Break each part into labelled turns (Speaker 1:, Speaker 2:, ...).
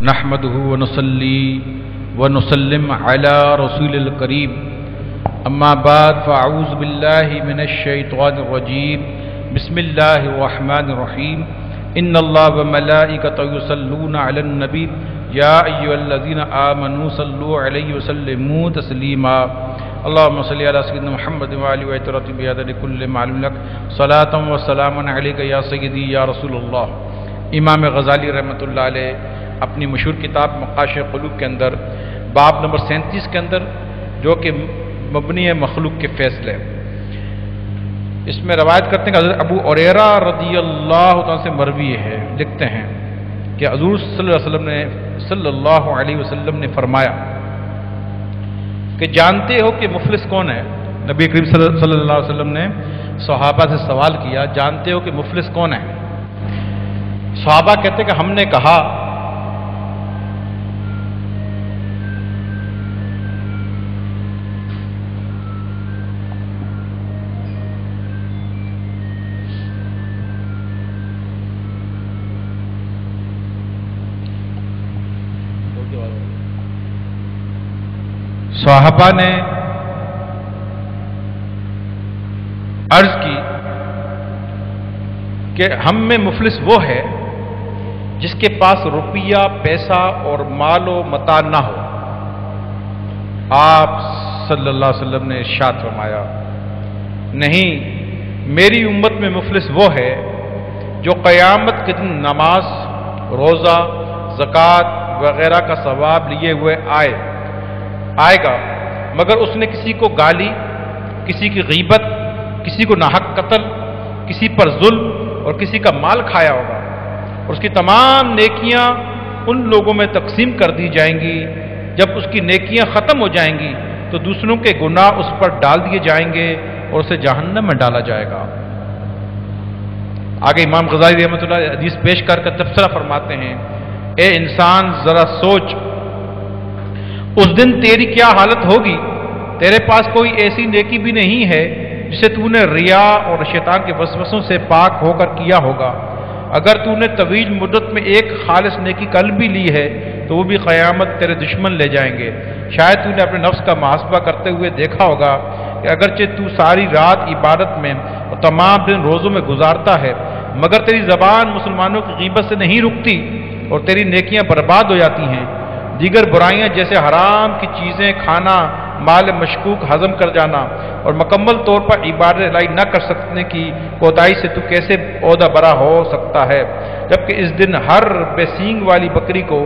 Speaker 1: نحمده ونصلي ونسلم على رسول الكريم اما بعد فاعوذ بالله من الشيطان الرجيم بسم الله الرحمن الرحيم ان الله وملائكته يصلون على النبي يا ايها الذين آمنوا صلوا عليه وسلموا تسليما اللهم صل على سيدنا محمد وعلى اله وصحبه بهذا لكل معلوم لك صلاة وسلام عليك يا سيدي يا رسول الله۔ امام غزالی رحمۃ اللہ علیہ اپنی مشہور کتاب مقاشِ قلوب کے اندر باب نمبر 37 کے اندر جو کہ مبنی ہے مخلوق کے فیصلے، اس میں روایت کرتے ہیں کہ حضرت ابو ہریرہ رضی اللہ عنہ سے مروی ہے، لکھتے ہیں کہ حضور صلی اللہ علیہ وسلم نے فرمایا کہ جانتے ہو کہ مفلس کون ہے؟ نبی کریم صلی اللہ علیہ وسلم نے صحابہ سے سوال کیا، جانتے ہو کہ مفلس کون ہے؟ صحابہ کہتے کہ ہم نے کہا صحابہ نے عرض کی کہ ہم میں مفلس وہ ہے جس کے پاس روپیہ پیسہ اور مال و متاع نہ ہو۔ آپ صلی اللہ علیہ وسلم نے ارشاد فرمایا، نہیں، میری امت میں مفلس وہ ہے جو قیامت کے دن نماز، روزہ، زکوٰۃ وغیرہ کا ثواب لیے ہوئے آئے گا، مگر اس نے کسی کو گالی، کسی کی غیبت، کسی کو ناحق قتل، کسی پر ظلم اور کسی کا مال کھایا ہوگا، اور اس کی تمام نیکیاں ان لوگوں میں تقسیم کر دی جائیں گی۔ جب اس کی نیکیاں ختم ہو جائیں گی تو دوسروں کے گناہ اس پر ڈال دیے جائیں گے اور اسے جہنم میں ڈالا جائے گا۔ آگے امام غزالی رحمۃ اللہ علیہ حدیث پیش کر کے تبصرہ فرماتے ہیں، اے انسان ذرا سوچ، اس دن تیری کیا حالت ہوگی؟ تیرے پاس کوئی ایسی نیکی بھی نہیں ہے جسے تو نے ریا اور شیطان کے وسوسوں سے پاک ہو کر کیا ہوگا۔ اگر تو نے طویل مدت میں ایک خالص نیکی کل بھی لی ہے تو وہ بھی قیامت تیرے دشمن لے جائیں گے۔ شاید تو نے اپنے نفس کا محاسبہ کرتے ہوئے دیکھا ہوگا کہ اگرچہ تو ساری رات عبادت میں اور تمام دن روزوں میں گزارتا ہے، مگر تیری زبان مسلمانوں کی غیبت سے نہیں رکتی اور تیری نیکیاں برباد ہو جاتی ہیں۔ دیگر برائیاں جیسے حرام کی چیزیں کھانا، مال مشکوک ہضم کر جانا اور مکمل طور پر عبادت الہی نہ کر سکنے کی کوتاہی سے تو کیسے عہدہ برا ہو سکتا ہے، جبکہ اس دن ہر بے سینگ والی بکری کو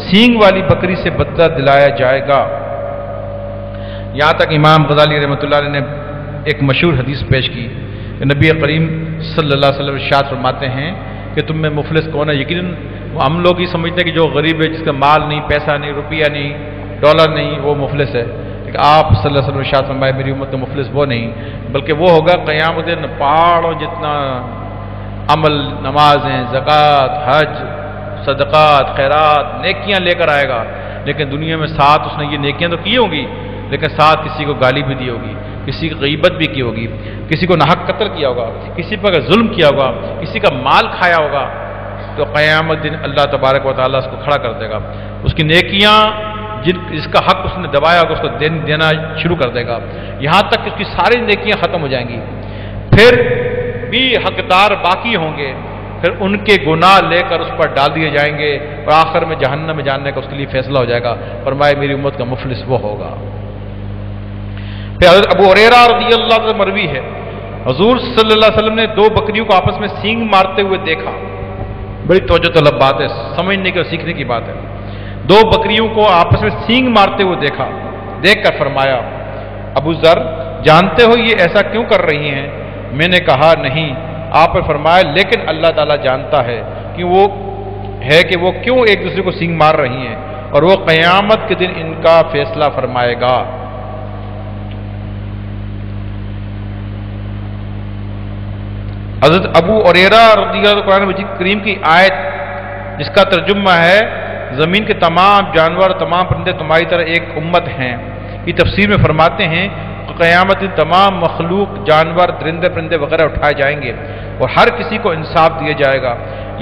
Speaker 1: سینگ والی بکری سے بدلہ دلایا جائے گا۔ یہاں تک امام غزالی رحمۃ اللہ علیہ نے ایک مشہور حدیث پیش کی کہ نبی کریم صلی اللہ علیہ وسلم ارشاد فرماتے ہیں کہ تم میں مفلس کون ہے؟ یقیناً ہم لوگ یہ سمجھتے ہیں کہ جو غریب ہے، جس کا مال نہیں، پیسہ نہیں، روپیہ نہیں، ڈالر نہیں، وہ مفلس ہے، لیکن آپ صلی اللہ علیہ وسلم ارشاد فرمائے میری امت میں مفلس وہ نہیں، بلکہ وہ ہوگا قیامت دن پہاڑوں جتنا عمل، نمازیں، زکوٰۃ، حج، صدقات، خیرات، نیکیاں لے کر آئے گا، لیکن دنیا میں ساتھ اس نے یہ نیکیاں تو کی ہوں گی، لیکن ساتھ کسی کو گالی بھی دی ہوگی، کسی کی غیبت بھی کی ہوگی، کسی کو ناحق قتل کیا ہوگا، کسی پر ظلم کیا ہوگا، کسی کا مال کھایا ہوگا، تو قیامت دن اللہ تبارک و تعالیٰ اس کو کھڑا کر دے گا۔ اس کی نیکیاں جس کا حق اس نے دبایا ہوگا اس کو دینا شروع کر دے گا، یہاں تک کہ اس کی ساری نیکیاں ختم ہو جائیں گی۔ پھر بھی حقدار باقی ہوں گے، پھر ان کے گناہ لے کر اس پر ڈال دیے جائیں گے اور آخر میں جہنم میں جاننے کا اس کے لیے فیصلہ ہو جائے گا۔ فرمائے میری امت کا مفلس وہ ہوگا۔ پھر حضرت ابو ہریرہ رضی اللہ عنہ مروی ہے، حضور صلی اللہ علیہ وسلم نے دو بکریوں کو آپس میں سینگ مارتے ہوئے دیکھا۔ بڑی توجہ طلب بات ہے، سمجھنے کی اور سیکھنے کی بات ہے۔ دو بکریوں کو آپس میں سینگ مارتے ہوئے دیکھا، دیکھ کر فرمایا ابو ذر جانتے ہو یہ ایسا کیوں کر رہی ہیں؟ میں نے کہا نہیں۔ آپ نے فرمایا لیکن اللہ تعالیٰ جانتا ہے کہ وہ کیوں ایک دوسرے کو سینگ مار رہی ہیں، اور وہ قیامت کے دن ان کا فیصلہ فرمائے گا۔ حضرت ابو ہریرہ رضی اللہ عنہ قرآن مجید کریم کی آیت جس کا ترجمہ ہے زمین کے تمام جانور تمام پرندے تمہاری طرح ایک امت ہیں، یہ تفسیر میں فرماتے ہیں قیامت تمام مخلوق جانور درندے پرندے وغیرہ اٹھائے جائیں گے اور ہر کسی کو انصاف دیا جائے گا،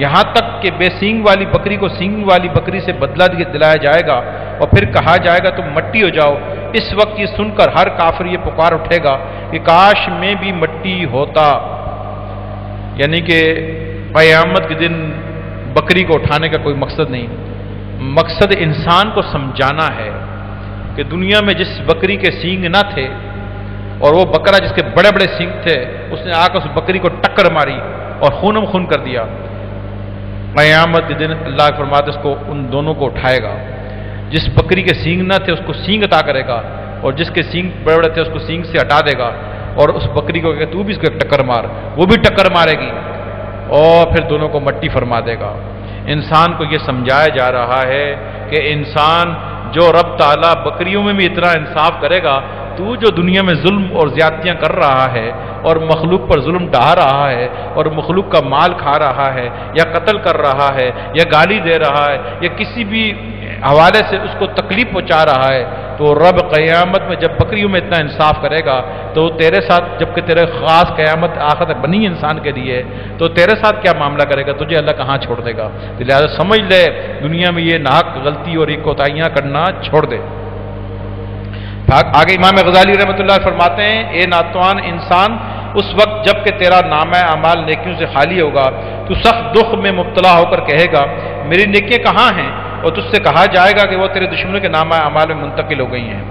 Speaker 1: یہاں تک کہ بے سینگ والی بکری کو سینگ والی بکری سے بدلہ دلایا جائے گا اور پھر کہا جائے گا تم مٹی ہو جاؤ۔ اس وقت یہ سن کر ہر کافر یہ پکار اٹھے گا کہ کاش میں بھی مٹی ہوتا، یعنی کہ قیامت کے دن بکری کو اٹھانے کا کوئی مقصد نہیں، مقصد انسان کو سمجھانا ہے کہ دنیا میں جس بکری کے سینگ نہ تھے اور وہ بکرا جس کے بڑے بڑے سینگ تھے اس نے آ کر اس بکری کو ٹکر ماری اور خونم خون کر دیا، قیامت کے دن اللہ فرماتے اس کو ان دونوں کو اٹھائے گا، جس بکری کے سینگ نہ تھے اس کو سینگ عطا کرے گا اور جس کے سینگ بڑے بڑے تھے اس کو سینگ سے ہٹا دے گا، اور اس بکری کو کہ تو بھی اس کو ٹکر مار، وہ بھی ٹکر مارے گی اور پھر دونوں کو مٹی فرما دے گا۔ انسان کو یہ سمجھایا جا رہا ہے کہ انسان جو رب تعالیٰ بکریوں میں بھی اتنا انصاف کرے گا، تو جو دنیا میں ظلم اور زیادتیاں کر رہا ہے اور مخلوق پر ظلم ڈھا رہا ہے اور مخلوق کا مال کھا رہا ہے یا قتل کر رہا ہے یا گالی دے رہا ہے یا کسی بھی حوالے سے اس کو تکلیف پہنچا رہا ہے، تو رب قیامت میں جب بکریوں میں اتنا انصاف کرے گا تو تیرے ساتھ، جبکہ تیرے خاص قیامت آخرت بنی انسان کے لیے، تو تیرے ساتھ کیا معاملہ کرے گا؟ تجھے اللہ کہاں چھوڑ دے گا؟ تو لہٰذا سمجھ لے دنیا میں یہ ناحق غلطی اور یہ کوتاہیاں کرنا چھوڑ دے۔ آگے امام غزالی رحمۃ اللہ فرماتے ہیں اے ناتوان انسان، اس وقت جب کہ تیرا نامہ اعمال نیکیوں سے خالی ہوگا تو سخت دکھ میں مبتلا ہو کر کہے گا میری نیکیاں کہاں ہیں، اور تجھ سے کہا جائے گا کہ وہ تیرے دشمنوں کے نامہ اعمال میں منتقل ہو گئی ہیں۔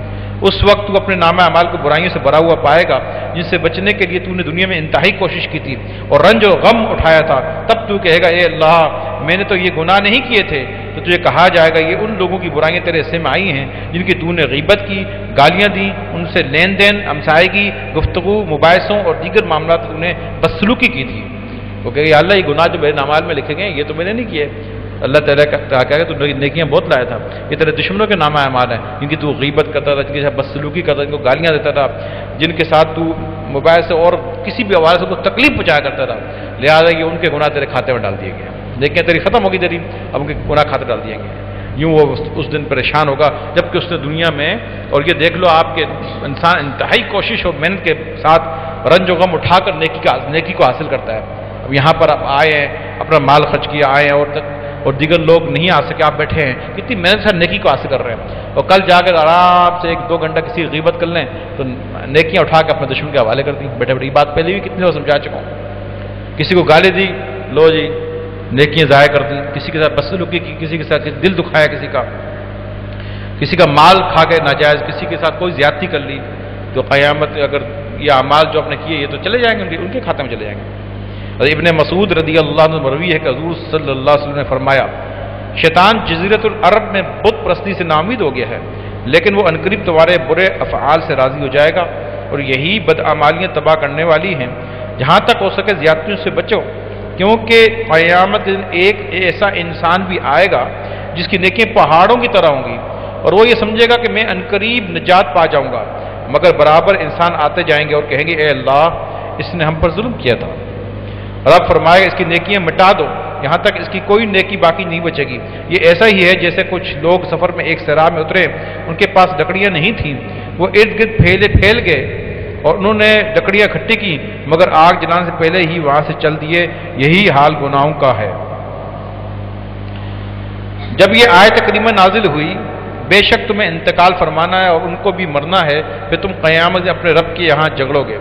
Speaker 1: اس وقت تو اپنے نامہ اعمال کو برائیوں سے بھرا ہوا پائے گا جن سے بچنے کے لیے تو نے دنیا میں انتہائی کوشش کی تھی اور رنج و غم اٹھایا تھا، تب تو کہے گا اے اللہ میں نے تو یہ گناہ نہیں کیے تھے، تو تجھے کہا جائے گا یہ ان لوگوں کی برائیاں تیرے حصے میں آئی ہیں جن کی تو نے غیبت کی، گالیاں دی، ان سے لین دین، ہمسائیگی، گفتگو، مباحثوں اور دیگر معاملات تو نے بدسلوکی کی تھی۔ وہ کہے گا اللہ یہ گناہ جو میرے اعمال میں لکھے گئے یہ تو میں نے نہیں کیے۔ اللہ تعالیٰ کہا کہ تو نیکیاں بہت لایا تھا، یہ تیرے دشمنوں کے نامہ اعمال ہیں جن کی تو غیبت کرتا تھا، جن کے ساتھ بدسلوکی کرتا تھا، جن کو گالیاں دیتا تھا، جن کے ساتھ تو موبائل سے اور کسی بھی حوالے سے کو تکلیف پہنچایا کرتا تھا، لہٰذا یہ ان کے گناہ تیرے کھاتے میں ڈال دیے گئے، نیکیاں تیری ختم ہوگی تیری، اب ان کے گناہ کھاتے ڈال دیے گئے۔ یوں وہ اس دن پریشان ہوگا جبکہ اس نے دنیا میں، اور یہ دیکھ لو آپ کے انسان انتہائی کوشش اور محنت کے ساتھ رنج و غم اٹھا کر نیکی کو حاصل کرتا ہے۔ اب یہاں پر آپ آئے ہیں، اپنا مال خرچ کیا آئے ہیں اور دیگر لوگ نہیں آ سکے، آپ بیٹھے ہیں، کتنی محنت سے نیکی کو حاصل کر رہے ہیں، اور کل جا کر آرام سے 1-2 گھنٹہ کسی کی غیبت کر لیں تو نیکیاں اٹھا کے اپنے دشمن کے حوالے کر دی۔ بیٹھے بیٹھے یہ بات پہلے بھی کتنے بار سمجھا چکا ہوں، کسی کو گالی دی لو جی نیکیاں ضائع کر دی، کسی کے ساتھ بدسلوکی کی، کسی کے ساتھ دل دکھایا، کسی کا مال کھا گئے ناجائز، کسی کے ساتھ کوئی زیادتی کر لی، تو قیامت اگر یہ اعمال جو آپ نے کیے یہ تو چلے جائیں گے، ان کے کھاتے میں چلے جائیں گے۔ ابن مسعود رضی اللہ عنہ مروی ہے کہ حضور صلی اللہ علیہ وسلم نے فرمایا شیطان جزیرۃ العرب میں بت پرستی سے ناامید ہو گیا ہے، لیکن وہ عنقریب تمہارے برے افعال سے راضی ہو جائے گا، اور یہی بدعمالیاں تباہ کرنے والی ہیں، جہاں تک ہو سکے زیادتیوں سے بچو، کیونکہ قیامت ایک ایسا انسان بھی آئے گا جس کی نیکیاں پہاڑوں کی طرح ہوں گی، اور وہ یہ سمجھے گا کہ میں عنقریب نجات پا جاؤں گا، مگر برابر انسان آتے جائیں گے اور کہیں گے اے اللہ اس نے ہم پر ظلم کیا تھا، رب فرمائے اس کی نیکیاں مٹا دو، یہاں تک اس کی کوئی نیکی باقی نہیں بچے گی۔ یہ ایسا ہی ہے جیسے کچھ لوگ سفر میں ایک صحرا میں اترے، ان کے پاس لکڑیاں نہیں تھیں، وہ ارد گرد پھیل گئے اور انہوں نے لکڑیاں اکٹھی کی مگر آگ جلانے سے پہلے ہی وہاں سے چل دیے، یہی حال گناہوں کا ہے۔ جب یہ آیت کریمہ نازل ہوئی بے شک تمہیں انتقال فرمانا ہے اور ان کو بھی مرنا ہے، پھر تم قیامت میں اپنے رب کے یہاں جھگڑو گے۔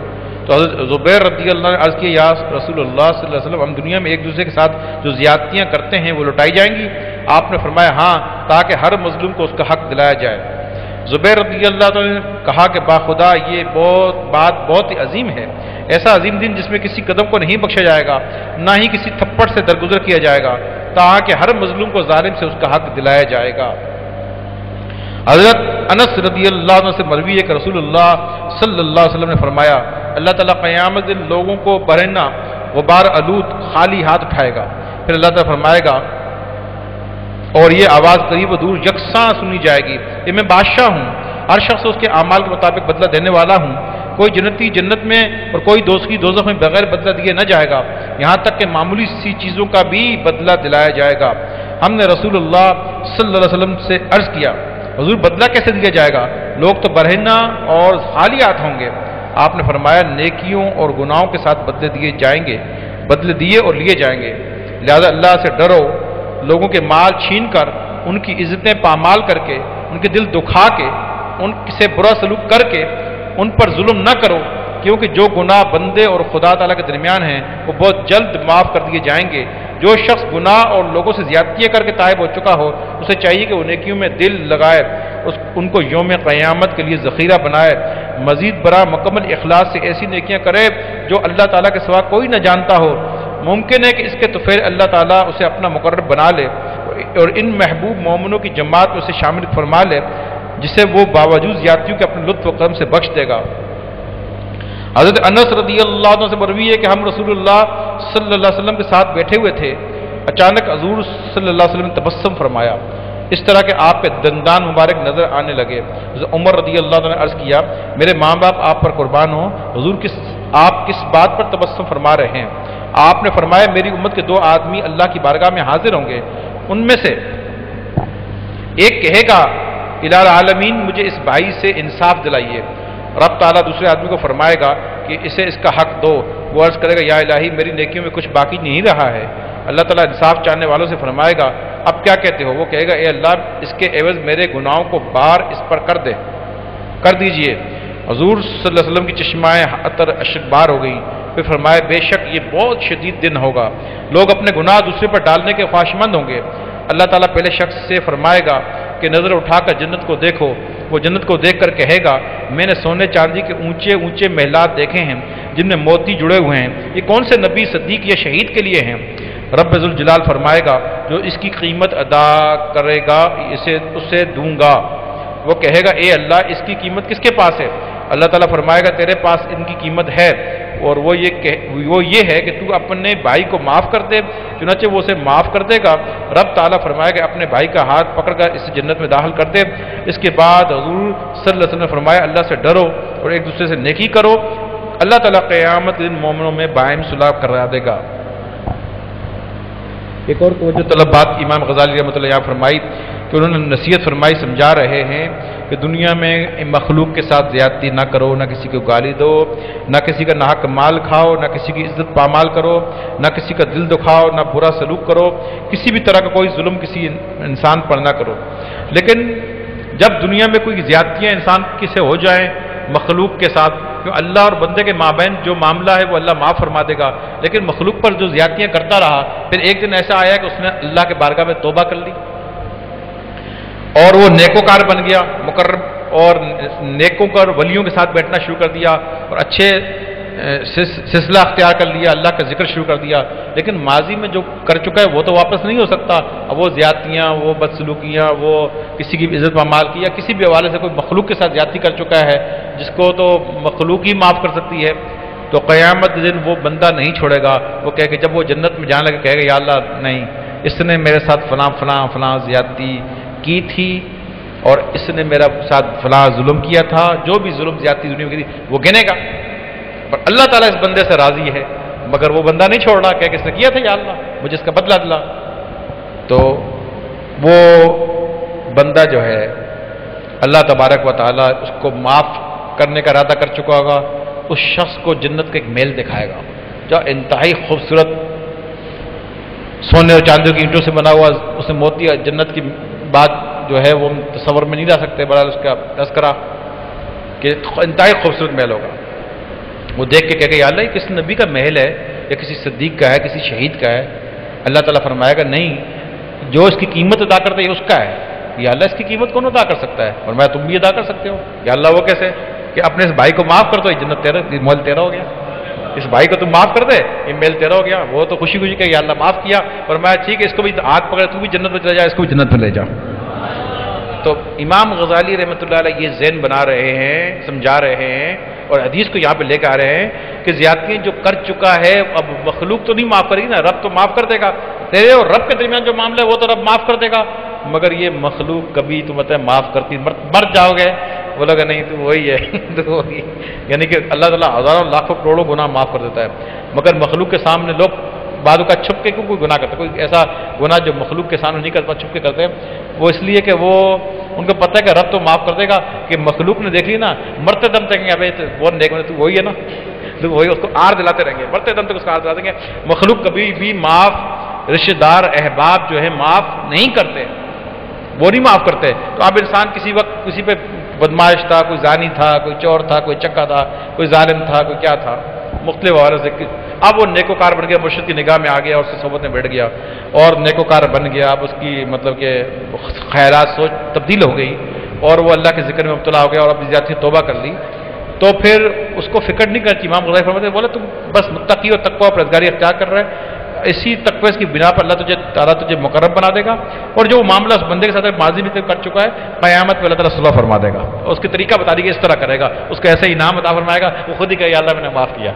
Speaker 1: تو حضرت زبیر رضی اللہ عنہ نے عرض کیا یا رسول اللہ صلی اللہ علیہ وسلم، ہم دنیا میں ایک دوسرے کے ساتھ جو زیادتیاں کرتے ہیں وہ لوٹائی جائیں گی؟ آپ نے فرمایا ہاں، تاکہ ہر مظلوم کو اس کا حق دلایا جائے۔ زبیر رضی اللہ عنہ نے کہا کہ باخدا یہ بات بہت ہی عظیم ہے، ایسا عظیم دن جس میں کسی قدم کو نہیں بخشا جائے گا، نہ ہی کسی تھپڑ سے درگزر کیا جائے گا، تاکہ ہر مظلوم کو ظالم سے اس کا حق دلایا جائے گا۔ حضرت انس رضی اللہ عنہ سے مروی ہے کہ رسول اللہ صلی اللہ علیہ وسلم نے فرمایا اللہ تعالیٰ قیامت دن لوگوں کو برہنہ غبار آلود خالی ہاتھ اٹھائے گا، پھر اللہ تعالیٰ فرمائے گا اور یہ آواز قریب و دور یکساں سنی جائے گی کہ میں بادشاہ ہوں، ہر شخص اس کے اعمال کے مطابق بدلہ دینے والا ہوں، کوئی جنتی جنت میں اور کوئی دوزخی دوزخ میں بغیر بدلہ دیے نہ جائے گا، یہاں تک کہ معمولی سی چیزوں کا بھی بدلہ دلایا جائے گا۔ ہم نے رسول اللہ صلی اللہ علیہ وسلم سے عرض کیا حضور بدلہ کیسے دیا جائے گا؟ لوگ تو برہنہ اور خالی ہاتھ ہوں گے۔ آپ نے فرمایا نیکیوں اور گناہوں کے ساتھ بدلے دیے جائیں گے، بدلے دیے اور لیے جائیں گے، لہذا اللہ سے ڈرو، لوگوں کے مال چھین کر، ان کی عزتیں پامال کر کے، ان کے دل دکھا کے، ان سے برا سلوک کر کے ان پر ظلم نہ کرو، کیونکہ جو گناہ بندے اور خدا تعالیٰ کے درمیان ہیں وہ بہت جلد معاف کر دیے جائیں گے۔ جو شخص گناہ اور لوگوں سے زیادتیاں کر کے تائب ہو چکا ہو اسے چاہیے کہ وہ نیکیوں میں دل لگائے، ان کو یوم قیامت کے لیے ذخیرہ بنائے، مزید برآں مکمل اخلاص سے ایسی نیکیاں کرے جو اللہ تعالیٰ کے سوا کوئی نہ جانتا ہو۔ ممکن ہے کہ اس کے طفیل اللہ تعالیٰ اسے اپنا مقرر بنا لے اور ان محبوب مومنوں کی جماعت میں اسے شامل فرما لے جسے وہ باوجود زیادتیوں کے اپنے لطف و کرم سے بخش دے گا۔ حضرت انس رضی اللہ عنہ سے مروی ہے کہ ہم رسول اللہ صلی اللہ علیہ وسلم کے ساتھ بیٹھے ہوئے تھے، اچانک حضور صلی اللہ علیہ وسلم نے تبسم فرمایا، اس طرح کہ آپ کے دندان مبارک نظر آنے لگے۔ حضرت عمر رضی اللہ عنہ نے عرض کیا میرے ماں باپ آپ پر قربان ہوں، حضور آپ کس بات پر تبسم فرما رہے ہیں؟ آپ نے فرمایا میری امت کے دو آدمی اللہ کی بارگاہ میں حاضر ہوں گے، ان میں سے ایک کہے گا الہ العالمین مجھے اس بھائی سے انصاف دلائیے، رب تعالیٰ دوسرے آدمی کو فرمائے گا کہ اسے اس کا حق دو، وہ عرض کرے گا یا الہی میری نیکیوں میں کچھ باقی نہیں رہا ہے، اللہ تعالیٰ انصاف چاہنے والوں سے فرمائے گا اب کیا کہتے ہو؟ وہ کہے گا اے اللہ اس کے عوض میرے گناہوں کو بار اس پر کر دیجئے۔ حضور صلی اللہ علیہ وسلم کی چشمائے عطر اشک بار ہو گئی، پھر فرمایا بے شک یہ بہت شدید دن ہوگا، لوگ اپنے گناہ دوسرے پر ڈالنے کے خواہشمند ہوں گے، اللہ تعالیٰ پہلے شخص سے فرمائے گا کہ نظر اٹھا کر جنت کو دیکھو، وہ جنت کو دیکھ کر کہے گا میں نے سونے چاندی کے اونچے اونچے محلات دیکھے ہیں جن میں موتی جڑے ہوئے ہیں، یہ کون سے نبی صدیق یا شہید کے لیے ہیں؟ رب ذوالجلال فرمائے گا جو اس کی قیمت ادا کرے گا اسے دوں گا، وہ کہے گا اے اللہ اس کی قیمت کس کے پاس ہے؟ اللہ تعالیٰ فرمائے گا تیرے پاس ان کی قیمت ہے، اور وہ یہ ہے کہ تو اپنے بھائی کو معاف کر دے، چنانچہ وہ اسے معاف کر دے گا۔ رب تعالیٰ فرمائے گا اپنے بھائی کا ہاتھ پکڑ کر اسے جنت میں داخل کر دے۔ اس کے بعد حضور صلی اللہ علیہ وسلم نے فرمایا اللہ سے ڈرو اور ایک دوسرے سے نیکی کرو، اللہ تعالیٰ قیامت دن مومنوں میں باہم صلح کرا دے گا۔ ایک اور توجہ طلب بات امام غزالی رحمۃ اللہ علیہ فرمائی کہ انہوں نے نصیحت فرمائی، سمجھا رہے ہیں کہ دنیا میں مخلوق کے ساتھ زیادتی نہ کرو، نہ کسی کو گالی دو، نہ کسی کا ناحق مال کھاؤ، نہ کسی کی عزت پامال کرو، نہ کسی کا دل دکھاؤ، نہ برا سلوک کرو، کسی بھی طرح کا کوئی ظلم کسی انسان پر نہ کرو۔ لیکن جب دنیا میں کوئی زیادتیاں انسان کی سے ہو جائیں مخلوق کے ساتھ، کہ اللہ اور بندے کے مابین جو معاملہ ہے وہ اللہ معاف فرما دے گا، لیکن مخلوق پر جو زیادتیاں کرتا رہا پھر ایک دن ایسا آیا کہ اس نے اللہ کے بارگاہ میں توبہ کر لی اور وہ نیکوکار بن گیا، مقرب اور نیکوں کا ولیوں کے ساتھ بیٹھنا شروع کر دیا اور اچھے سلسلہ اختیار کر لیا، اللہ کا ذکر شروع کر دیا، لیکن ماضی میں جو کر چکا ہے وہ تو واپس نہیں ہو سکتا۔ اب وہ زیادتیاں، وہ بدسلوکیاں، وہ کسی کی عزت پامال کی یا کسی بھی حوالے سے کوئی مخلوق کے ساتھ زیادتی کر چکا ہے جس کو تو مخلوق ہی معاف کر سکتی ہے، تو قیامت دن وہ بندہ نہیں چھوڑے گا۔ وہ کہے کہ جب وہ جنت میں جانے لگے کہے گا یا اللہ نہیں، اس نے میرے ساتھ فلاں فلاں فلاں زیادتی کی تھی اور اس نے میرا ساتھ فلاں ظلم کیا تھا، جو بھی ظلم زیادتی دنیا میں کی تھی وہ گنے گا، پر اللہ تعالیٰ اس بندے سے راضی ہے، مگر وہ بندہ نہیں چھوڑ رہا کہ کس نے کیا تھا یا اللہ مجھے اس کا بدلہ دلا۔ تو وہ بندہ جو ہے اللہ تبارک و تعالیٰ اس کو معاف کرنے کا ارادہ کر چکا ہوگا، اس شخص کو جنت کا ایک محل دکھائے گا جو انتہائی خوبصورت سونے اور چاندی کی اینٹوں سے بنا ہوا، اس میں موتی جنت کی بات جو ہے وہ تصور میں نہیں لا سکتے. بہرحال اس کا تذکرہ کہ انتہائی خوبصورت محل ہوگا. وہ دیکھ کے کہے گا یا اللہ یہ کسی نبی کا محل ہے یا کسی صدیق کا ہے, کسی شہید کا ہے؟ اللہ تعالیٰ فرمائے گا نہیں, جو اس کی قیمت ادا کرتا ہے یہ اس کا ہے. یا اللہ اس کی قیمت کون ادا کر سکتا ہے؟ فرمایا تم بھی ادا کر سکتے ہو. یا اللہ وہ کیسے؟ کہ اپنے اس بھائی کو معاف کر دو, یہ جنت تیرا, یہ محل تیرا ہو گیا. اس بھائی کو تم معاف کر دے, یہ محل تیرا ہو گیا. وہ تو خوشی خوشی کہ یا اللہ معاف کیا. فرمایا ٹھیک ہے, اس کو بھی ہاتھ پکڑے, تو بھی جنت میں چلا جا, اس کو بھی جنت میں لے جا. تو امام غزالی رحمۃ اللہ علیہ یہ ذہن بنا رہے ہیں, سمجھا رہے ہیں اور حدیث کو یہاں پہ لے کے آ رہے ہیں کہ زیادتی جو کر چکا ہے اب مخلوق تو نہیں معاف کرے گی نا, رب تو معاف کر دے گا. تیرے اور رب کے درمیان جو معاملہ ہے وہ تو رب معاف کر دے گا, مگر یہ مخلوق کبھی تو مطلب معاف کرتی, مر جاؤ گے. بولا کہ نہیں تو وہی ہے تو وہی, یعنی کہ اللہ تعالیٰ ہزاروں لاکھوں کروڑوں گناہ معاف کر دیتا ہے, مگر مخلوق کے سامنے لوگ بعض کا چھپ کے کیوں کوئی گناہ کرتے, کوئی ایسا گناہ جو مخلوق کے سامنے نہیں کرتا چھپ کے کرتے ہیں, وہ اس لیے کہ وہ ان کو پتہ ہے کہ رب تو معاف کر دے گا. کہ مخلوق نے دیکھ لی نا, مرتے دم تک ابھی وہ دیکھ تو وہی ہے نا, تو وہی اس کو آر دلاتے رہیں گے, مرتے دم تک اس کو آر دلاتے رہیں گے. مخلوق کبھی بھی معاف, رشتہ دار احباب جو ہے معاف نہیں کرتے, وہ نہیں معاف کرتے. تو اب انسان کسی وقت کسی پہ بدمعاش تھا, کوئی زانی تھا, کوئی چور تھا, کوئی چکا تھا, کوئی ظالم تھا, کوئی کیا تھا, مختلف حوالے سے, اب وہ نیکوکار بن گیا, مرشد کی نگاہ میں آ گیا اور اس کی صحبت میں بیٹھ گیا اور نیکوکار بن گیا. اب اس کی مطلب کہ خیالات سوچ تبدیل ہو گئی اور وہ اللہ کے ذکر میں مبتلا ہو گیا اور اپنی ذاتی توبہ کر لی, تو پھر اس کو فکر نہیں کرتی. امام غزالی فرماتے ہیں بولے تم بس متقی اور تقویٰ پرہیزگاری اختیار کر رہے, اسی تقوی کی بنا پر اللہ تعالیٰ تجھے مقرب بنا دے گا, اور جو معاملہ اس بندے کے ساتھ ماضی میں کر چکا ہے قیامت میں اللہ تعالیٰ صلح فرما دے گا. اس کی طریقہ بتا دی کہ اس طرح کرے گا, اس کو ایسے انعام عطا فرمائے گا, وہ خود ہی کہے یا اللہ میں نے معاف کیا,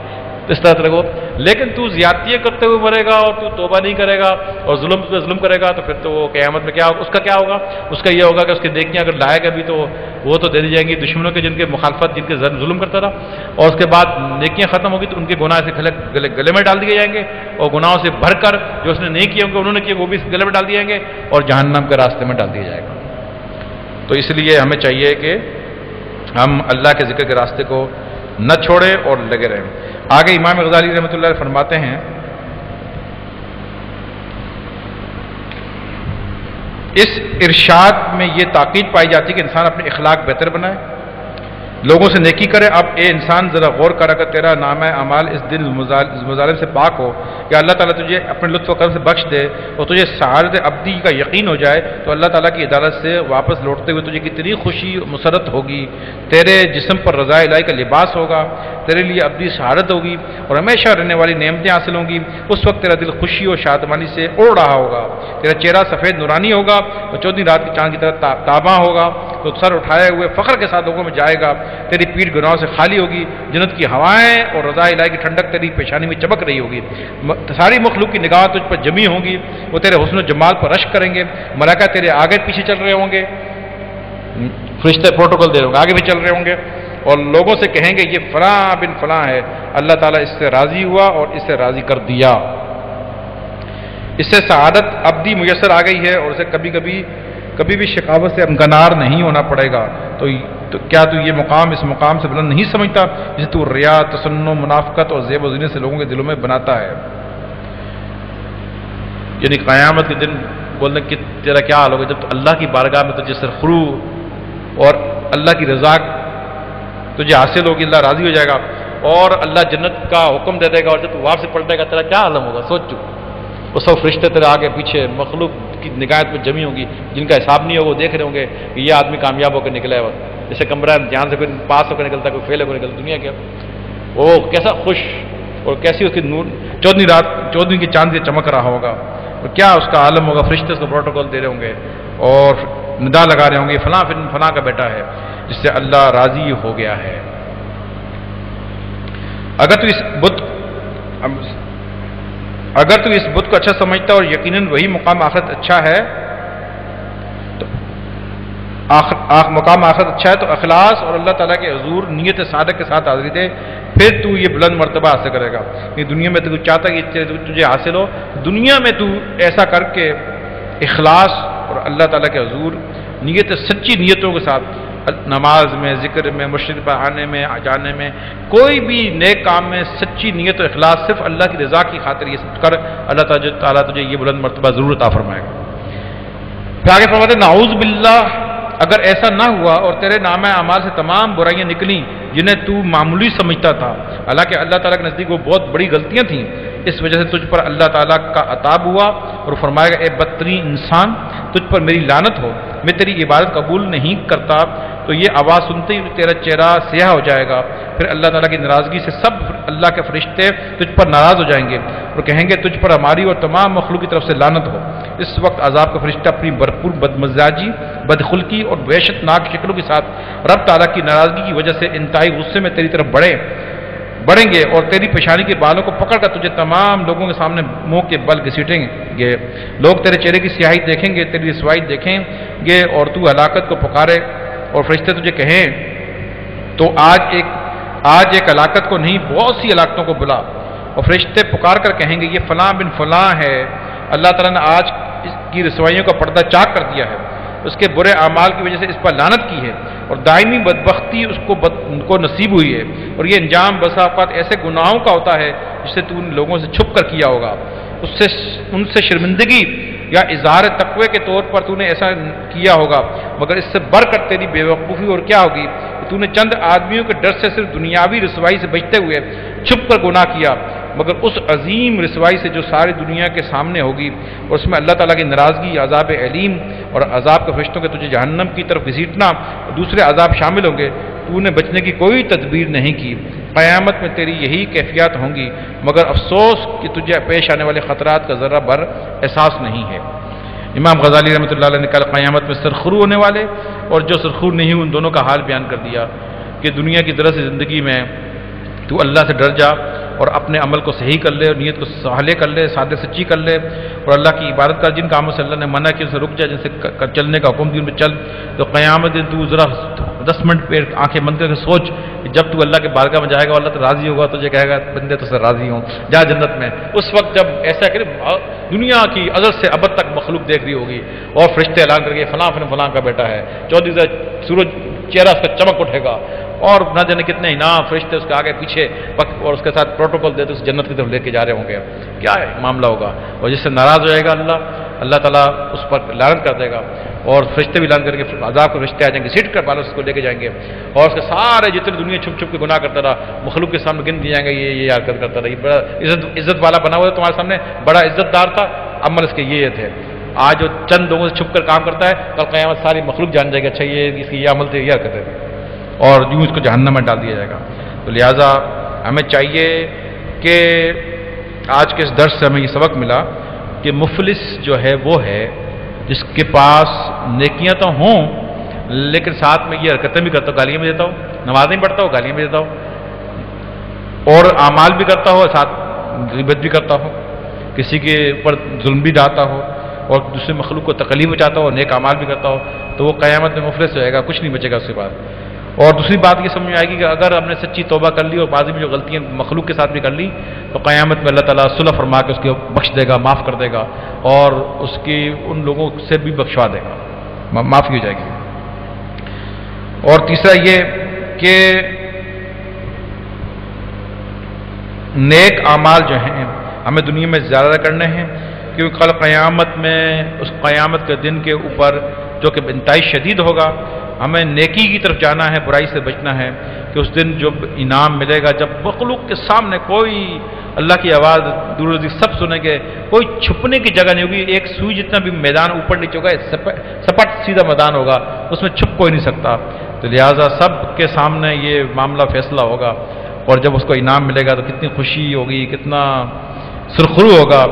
Speaker 1: اس طرح رکھو. لیکن تو زیادتیاں کرتے ہوئے مرے گا اور تو توبہ نہیں کرے گا اور ظلم کرے گا, تو پھر تو وہ قیامت میں کیا ہوگا, اس کا کیا ہوگا؟ اس کا یہ ہوگا کہ اس کی نیکیاں اگر لائے گا بھی تو وہ تو دے دی جائیں گی دشمنوں کے, جن کے مخالفت, جن کے ظلم کرتا تھا, اور اس کے بعد نیکیاں ختم ہوگی تو ان کے گناہ سے گلے میں ڈال دیے جائیں گے, اور گناہوں سے بھر کر جو اس نے نہیں کیے ہوں گے انہوں نے کیے وہ بھی گلے میں ڈال دیے جائیں گے اور جہنم کے راستے میں ڈال دیا جائے گا. تو اس لیے ہمیں چاہیے کہ ہم اللہ کے ذکر کے راستے کو نہ چھوڑیں اور لگے رہیں. آگے امام غزالی رحمۃ اللہ علیہ فرماتے ہیں اس ارشاد میں یہ تاکید پائی جاتی ہے کہ انسان اپنے اخلاق بہتر بنائے, لوگوں سے نیکی کرے. اب اے انسان ذرا غور کر, اگر تیرا نامہ اعمال اس دن مظالم سے پاک ہو کہ اللہ تعالیٰ تجھے اپنے لطف و کرم سے بخش دے اور تجھے سعادت ابدی کا یقین ہو جائے, تو اللہ تعالیٰ کی عدالت سے واپس لوٹتے ہوئے تجھے کتنی خوشی مسرت ہوگی. تیرے جسم پر رضا الہی کا لباس ہوگا, تیرے لیے ابدی سعادت ہوگی اور ہمیشہ رہنے والی نعمتیں حاصل ہوں گی. اس وقت تیرا دل خوشی اور شادمانی سے اڑ رہا ہوگا, تیرا چہرہ سفید نورانی ہوگا اور 14 رات کی چاند کی طرح تاباں ہوگا, تو سر اٹھائے ہوئے فخر کے ساتھ لوگوں میں جائے گا. تیری پیٹھ گناہوں سے خالی ہوگی, جنت کی ہوائیں اور رضا الہی کی ٹھنڈک تیری پیشانی میں چمک رہی ہوگی. ساری مخلوق کی نگاہ تجھ پر جمی ہوں گی, وہ تیرے حسن و جمال پر رشک کریں گے. ملائکہ تیرے آگے پیچھے چل رہے ہوں گے, فرشتے پروٹوکول دے رہے ہوں گے, آگے بھی چل رہے ہوں گے اور لوگوں سے کہیں گے یہ فلاں بن فلاں ہے, اللہ تعالیٰ اس سے راضی ہوا اور اس سے راضی کر دیا, اس سے سعادت ابدی میسر آ گئی ہے اور اسے کبھی بھی شقاوت سے امکنار نہیں ہونا پڑے گا. تو کیا تو یہ مقام اس مقام سے بلند نہیں سمجھتا جسے تو ریا, تسنم, منافقت اور زیب و زینت سے لوگوں کے دلوں میں بناتا ہے. یعنی قیامت کے دن بولنے کہ تیرا کیا حال ہوگا جب تو اللہ کی بارگاہ میں تجھے سرخرو اور اللہ کی رضا تجھے حاصل ہوگی, اللہ راضی ہو جائے گا اور اللہ جنت کا حکم دے دے گا, اور جب تو واپس پلٹے گا تیرا کیا عالم ہوگا سوچ. وہ سب فرشتے تیرے آگے پیچھے مخلوق کی نگاہت میں جمی ہوگی, جن کا حساب نہیں ہوگا, وہ دیکھ رہے ہوں گے کہ یہ آدمی کامیاب ہو کے نکلا ہے. جیسے کمرہ جہاں سے کوئی پاس ہو کے نکلتا ہے, کوئی فیل ہو کے نکلتا, دنیا کیا وہ کیسا خوش اور کیسی اس کی نور 14 کی چاند سے چمک رہا ہوگا, اور کیا اس کا عالم ہوگا. فرشتے اس کو پروٹوکول دے رہے ہوں گے اور ندا لگا رہے ہوں گے فلاں فلاں کا بیٹا ہے جس سے اللہ راضی ہو گیا ہے. اگر تو اس بت کو اچھا سمجھتا اور یقیناً وہی مقام آخرت اچھا ہے تو مقام آخرت اچھا ہے تو اخلاص اور اللہ تعالیٰ کے حضور نیت صادق کے ساتھ حاضری دے, پھر تو یہ بلند مرتبہ حاصل کرے گا. یہ دنیا میں تو چاہتا کہ تجھے حاصل ہو, دنیا میں تو ایسا کر کے اخلاص اور اللہ تعالیٰ کے حضور نیت سچی نیتوں کے ساتھ نماز میں, ذکر میں, مسجد پر آنے میں جانے میں, کوئی بھی نیک کام میں سچی نیت و اخلاص صرف اللہ کی رضا کی خاطر یہ کر, اللہ تعالیٰ تجھے یہ بلند مرتبہ ضرور عطا فرمائے گا. پھر آگے فرماتے ہیں نعوذ باللہ، اگر ایسا نہ ہوا اور تیرے نامہ اعمال سے تمام برائیاں نکلیں جنہیں تو معمولی سمجھتا تھا، حالانکہ اللہ تعالیٰ کے نزدیک وہ بہت بڑی غلطیاں تھیں، اس وجہ سے تجھ پر اللہ تعالیٰ کا عطاب ہوا اور فرمائے گا اے بدترین انسان، تجھ پر میری لعنت ہو، میں تیری عبادت قبول نہیں کرتا، تو یہ آواز سنتے ہی تیرا چہرہ سیاہ ہو جائے گا، پھر اللہ تعالیٰ کی ناراضگی سے سب اللہ کے فرشتے تجھ پر ناراض ہو جائیں گے اور کہیں گے تجھ پر ہماری اور تمام مخلوق کی طرف سے لعنت ہو۔ اس وقت عذاب کا فرشتہ اپنی بھرپور بدمزاجی، بدخلقی اور وحشت ناک شکلوں کے ساتھ رب تعالیٰ کی ناراضگی کی وجہ سے انتہائی غصے میں تیری طرف بڑھیں گے اور تیری پیشانی کے بالوں کو پکڑ کر تجھے تمام لوگوں کے سامنے منہ کے بل گھسیٹیں گے، لوگ تیرے چہرے کی سیاہی دیکھیں گے، تیری رسوائی دیکھیں گے اور تو ہلاکت کو پکارے اور فرشتے تجھے کہیں تو آج ایک ہلاکت کو نہیں بہت سی ہلاکتوں کو بلا، اور فرشتے پکار کر کہیں گے یہ فلاں بن فلاں ہے، اللہ تعالیٰ نے آج اس کی رسوائیوں کا پردہ چاک کر دیا ہے، اس کے برے اعمال کی وجہ سے اس پر لعنت کی ہے اور دائمی بدبختی اس کو نصیب ہوئی ہے، اور یہ انجام بسا اوقات ایسے گناہوں کا ہوتا ہے جسے تو ان لوگوں سے چھپ کر کیا ہوگا، ان سے شرمندگی یا اظہار تقوی کے طور پر تو نے ایسا کیا ہوگا، مگر اس سے بڑھ کر تیری بے وقوفی اور کیا ہوگی کہ تو نے چند آدمیوں کے ڈر سے صرف دنیاوی رسوائی سے بچتے ہوئے چھپ کر گناہ کیا، مگر اس عظیم رسوائی سے جو ساری دنیا کے سامنے ہوگی اور اس میں اللہ تعالیٰ کی ناراضگی، عذاب علیم اور عذاب کے فرشتوں کے تجھے جہنم کی طرف گھسیٹنا اور دوسرے عذاب شامل ہوں گے، تو نے بچنے کی کوئی تدبیر نہیں کی، قیامت میں تیری یہی کیفیات ہوں گی، مگر افسوس کہ تجھے پیش آنے والے خطرات کا ذرہ بھر احساس نہیں ہے۔ امام غزالی رحمۃ اللہ علیہ نے کل قیامت میں سرخرو ہونے والے اور جو سرخرو نہیں ہوئے ان دونوں کا حال بیان کر دیا کہ دنیا کی طرح سے زندگی میں تو اللہ سے ڈر جا اور اپنے عمل کو صحیح کر لے اور نیت کو صالح کر لے، سادے سچی کر لے، اور اللہ کی عبادت کر، جن کاموں سے اللہ نے منع کیا ان سے رک جا، جن سے چلنے کا حکم دیا ان پہ چل، تو قیامت دن تو ذرا 10 منٹ پہ آنکھیں بند کر کے سوچ کہ جب تو اللہ کے بارگاہ میں جائے گا اللہ تو راضی ہوگا، تجھے کہے گا بندے تو سے راضی ہوں، جا جنت میں، اس وقت جب ایسا کہ دنیا کی ازل سے ابد تک مخلوق دیکھ رہی ہوگی اور فرشتے اعلان کر کے فلاں فلاں کا بیٹا ہے، چودھری سے سورج چہرہ اس کا چمک اٹھے گا اور نہ جانے کتنے انعام فرشتے اس کے آگے پیچھے اور اس کے ساتھ پروٹوکول دیتے اس جنت کی طرف لے کے جا رہے ہوں گے، کیا معاملہ ہوگا، اور جس سے ناراض ہو جائے گا اللہ تعالیٰ اس پر لعنت کر دے گا اور فرشتے بھی لعنت کر کے عذاب کے فرشتے آ جائیں گے، سیٹ کر بالا اس کو لے کے جائیں گے اور اس کے سارے جتنے دنیا چھپ چھپ کے گناہ کرتا رہا مخلوق کے سامنے گن دیے جائیں گے، یہ حرکت کرتا رہا، یہ بڑا عزت والا بنا ہوا ہے تمہارے سامنے، بڑا عزت دار تھا، عمل اس کے یہ تھے، آج جو چند لوگوں سے چھپ کر کام کرتا ہے کل قیامت ساری مخلوق جان جائے گا اچھا یہ اس کی یہ عمل تھے، یہ حرکت ہے، اور یوں اس کو جہنم میں ڈال دیا جائے گا۔ تو لہٰذا ہمیں چاہیے کہ آج کے اس درس سے ہمیں یہ سبق ملا کہ مفلس جو ہے وہ ہے جس کے پاس نیکیاں تو ہوں لیکن ساتھ میں یہ حرکتیں بھی کرتا ہو، گالیاں بھی دیتا ہو، نمازیں بھی پڑھتا ہو، گالیاں بھی دیتا ہو، اور اعمال بھی کرتا ہو، ساتھ غیبت بھی کرتا ہو، کسی کے اوپر ظلم بھی ڈالتا ہو اور دوسرے مخلوق کو تکلیف پہنچاتا ہو، نیک اعمال بھی کرتا ہو، تو وہ قیامت میں مفلس ہو جائے گا، کچھ نہیں بچے گا اس کے بعد۔ اور دوسری بات یہ سمجھ میں آئے گی کہ اگر ہم نے سچی توبہ کر لی اور بعض میں جو غلطیاں مخلوق کے ساتھ بھی کر لی تو قیامت میں اللہ تعالیٰ صلح فرما کے اس کو بخش دے گا، معاف کر دے گا اور اس کی ان لوگوں سے بھی بخشوا دے گا، معافی ہو جائے گی۔ اور تیسرا یہ کہ نیک اعمال جو ہیں ہمیں دنیا میں زیادہ کرنے ہیں کیونکہ کل قیامت میں اس قیامت کے دن کے اوپر جو کہ انتہائی شدید ہوگا ہمیں نیکی کی طرف جانا ہے، برائی سے بچنا ہے کہ اس دن جو انعام ملے گا جب مخلوق کے سامنے کوئی اللہ کی آواز دور سب سنیں گے، کوئی چھپنے کی جگہ نہیں ہوگی، ایک سوئی جتنا بھی میدان اوپر نیچے ہوگا سپٹ سیدھا میدان ہوگا، اس میں چھپ کوئی نہیں سکتا، تو لہٰذا سب کے سامنے یہ معاملہ فیصلہ ہوگا اور جب اس کو انعام ملے گا تو کتنی خوشی ہوگی، کتنا سرخرو ہوگا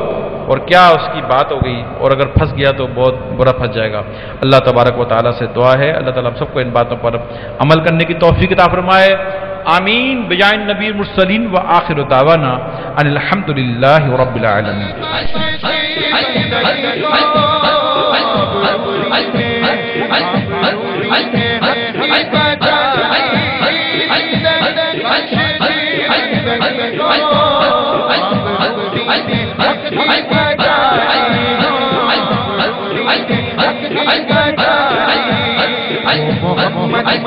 Speaker 1: اور کیا اس کی بات ہو گئی، اور اگر پھنس گیا تو بہت برا پھنس جائے گا۔ اللہ تبارک و تعالیٰ سے دعا ہے اللہ تعالیٰ ہم سب کو ان باتوں پر عمل کرنے کی توفیق عطا فرمائے، آمین بجائے نبی المرسلین و آخر دعوانا ان الحمد للہ رب العالمین۔
Speaker 2: محمد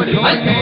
Speaker 2: تو